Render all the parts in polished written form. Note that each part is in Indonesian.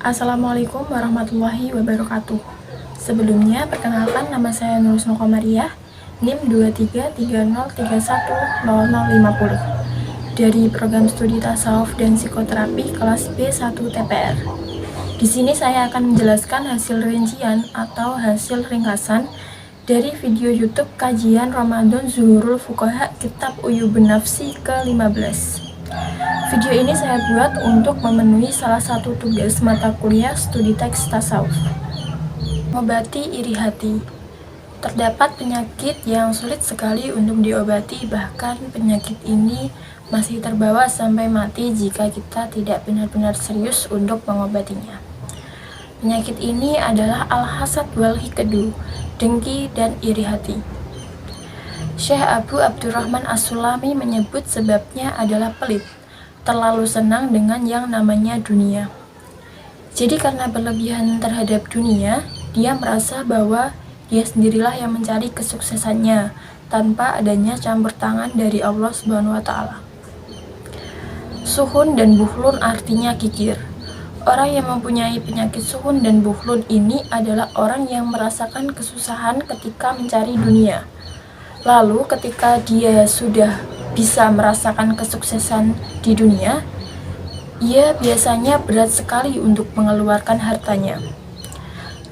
Assalamualaikum warahmatullahi wabarakatuh. Sebelumnya, perkenalkan nama saya Nurul Komariah, NIM 2330310050 dari program studi tasawuf dan psikoterapi kelas B1 TPR. Di sini saya akan menjelaskan hasil rincian atau hasil ringkasan dari video YouTube kajian Ramadan Zuhurul Fuqaha Kitab Uyubun Nafsi ke-15. Video ini saya buat untuk memenuhi salah satu tugas mata kuliah studi teks tasawuf. Mengobati iri hati. Terdapat penyakit yang sulit sekali untuk diobati, bahkan penyakit ini masih terbawa sampai mati jika kita tidak benar-benar serius untuk mengobatinya. Penyakit ini adalah al-hasad wal hikdu, dengki dan iri hati. Syekh Abu Abdurrahman As-Sulami menyebut sebabnya adalah pelit, terlalu senang dengan yang namanya dunia. Jadi karena berlebihan terhadap dunia, dia merasa bahwa dia sendirilah yang mencari kesuksesannya tanpa adanya campur tangan dari Allah Subhanahu wa taala. Suhun dan buhlun artinya kikir. Orang yang mempunyai penyakit suhun dan buhlun ini adalah orang yang merasakan kesusahan ketika mencari dunia. Lalu ketika dia sudah bisa merasakan kesuksesan di dunia, ia biasanya berat sekali untuk mengeluarkan hartanya.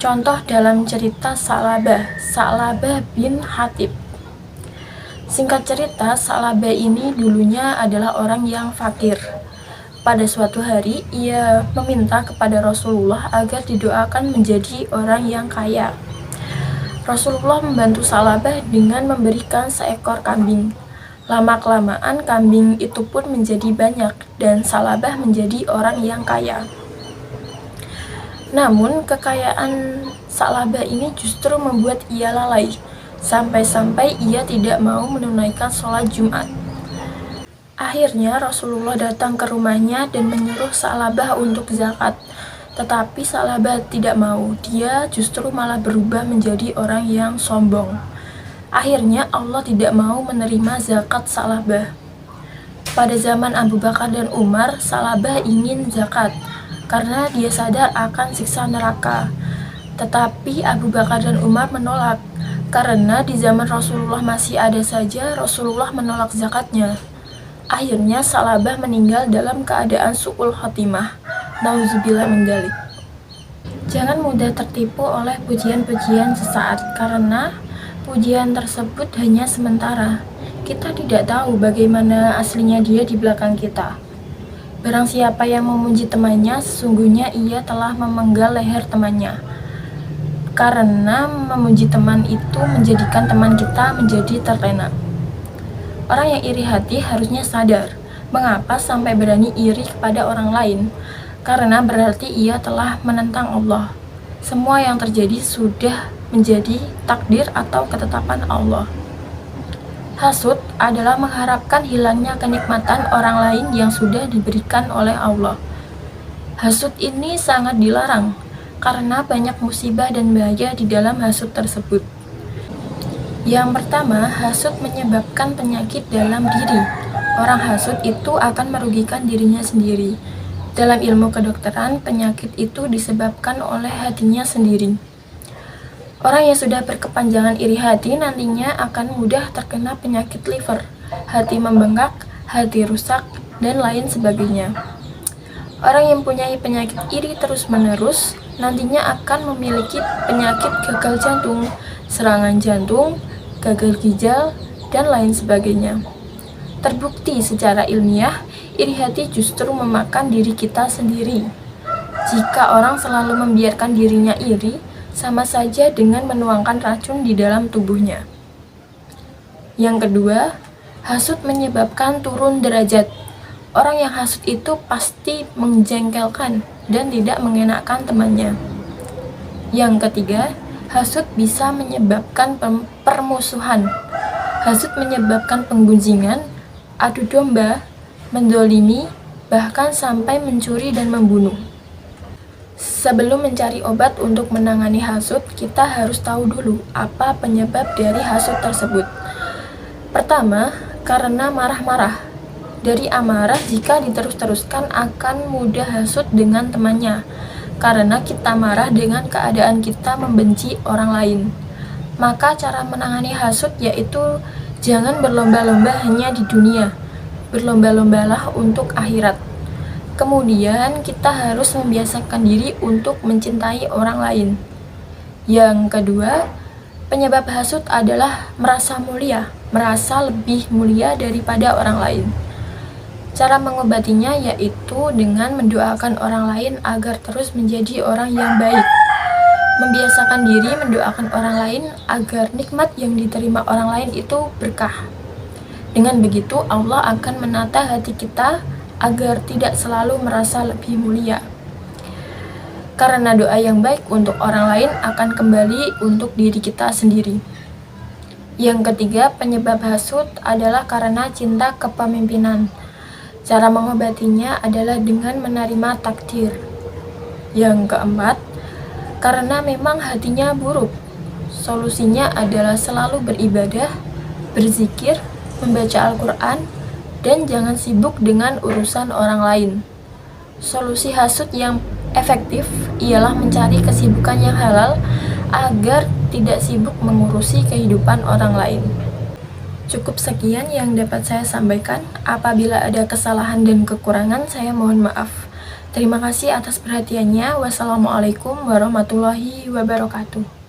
Contoh dalam cerita Sa'labah bin Hatib. Singkat cerita, Sa'labah ini dulunya adalah orang yang fakir. Pada suatu hari, ia meminta kepada Rasulullah agar didoakan menjadi orang yang kaya. Rasulullah membantu Sa'labah dengan memberikan seekor kambing. Lama-kelamaan kambing itu pun menjadi banyak dan Sa'labah menjadi orang yang kaya. Namun kekayaan Sa'labah ini justru membuat ia lalai, sampai-sampai ia tidak mau menunaikan sholat Jumat. Akhirnya Rasulullah datang ke rumahnya dan menyuruh Sa'labah untuk zakat. Tetapi Sa'labah tidak mau, dia justru malah berubah menjadi orang yang sombong. Akhirnya Allah tidak mau menerima zakat Sa'labah. Pada zaman Abu Bakar dan Umar, Sa'labah ingin zakat karena dia sadar akan siksa neraka. Tetapi Abu Bakar dan Umar menolak karena di zaman Rasulullah masih ada saja Rasulullah menolak zakatnya. Akhirnya Sa'labah meninggal dalam keadaan su'ul khotimah. Nauzubillah min dzalik. Jangan mudah tertipu oleh pujian-pujian sesaat karena pujian tersebut hanya sementara. Kita tidak tahu bagaimana aslinya dia di belakang kita. Barang siapa yang memuji temannya, sesungguhnya ia telah memenggal leher temannya. Karena memuji teman itu menjadikan teman kita menjadi terlena. Orang yang iri hati harusnya sadar mengapa sampai berani iri kepada orang lain. Karena berarti ia telah menentang Allah. Semua yang terjadi sudah menjadi takdir atau ketetapan Allah. Hasud adalah mengharapkan hilangnya kenikmatan orang lain yang sudah diberikan oleh Allah. Hasud ini sangat dilarang karena banyak musibah dan bahaya di dalam hasud tersebut. Yang pertama, hasud menyebabkan penyakit dalam diri. Orang hasud itu akan merugikan dirinya sendiri. Dalam ilmu kedokteran, penyakit itu disebabkan oleh hatinya sendiri. Orang yang sudah berkepanjangan iri hati nantinya akan mudah terkena penyakit liver, hati membengkak, hati rusak, dan lain sebagainya. Orang yang mempunyai penyakit iri terus-menerus nantinya akan memiliki penyakit gagal jantung, serangan jantung, gagal ginjal, dan lain sebagainya. Terbukti secara ilmiah, iri hati justru memakan diri kita sendiri. Jika orang selalu membiarkan dirinya iri, sama saja dengan menuangkan racun di dalam tubuhnya. Yang kedua, hasud menyebabkan turun derajat. Orang yang hasud itu pasti menjengkelkan dan tidak mengenakan temannya. Yang ketiga, hasud bisa menyebabkan permusuhan. Hasud menyebabkan penggunjingan, adu domba, mendolimi, bahkan sampai mencuri dan membunuh. Sebelum mencari obat untuk menangani hasud, kita harus tahu dulu apa penyebab dari hasud tersebut. Pertama, karena marah-marah. Dari amarah jika diterus-teruskan akan mudah hasud dengan temannya. karena kita marah dengan keadaan kita membenci orang lain. Maka cara menangani hasud yaitu jangan berlomba-lomba hanya di dunia, berlomba-lombalah untuk akhirat. Kemudian kita harus membiasakan diri untuk mencintai orang lain. Yang kedua, penyebab hasud adalah merasa mulia, merasa lebih mulia daripada orang lain. Cara mengobatinya yaitu dengan mendoakan orang lain agar terus menjadi orang yang baik. Membiasakan diri mendoakan orang lain agar nikmat yang diterima orang lain itu berkah. Dengan begitu Allah akan menata hati kita agar tidak selalu merasa lebih mulia. Karena doa yang baik untuk orang lain akan kembali untuk diri kita sendiri. Yang ketiga, penyebab hasud adalah karena cinta kepemimpinan. Cara mengobatinya adalah dengan menerima takdir. Yang keempat, karena memang hatinya buruk. Solusinya adalah selalu beribadah, berzikir, membaca Al-Quran, dan jangan sibuk dengan urusan orang lain. Solusi hasud yang efektif ialah mencari kesibukan yang halal agar tidak sibuk mengurusi kehidupan orang lain. Cukup sekian yang dapat saya sampaikan. Apabila ada kesalahan dan kekurangan, saya mohon maaf. Terima kasih atas perhatiannya. Wassalamualaikum warahmatullahi wabarakatuh.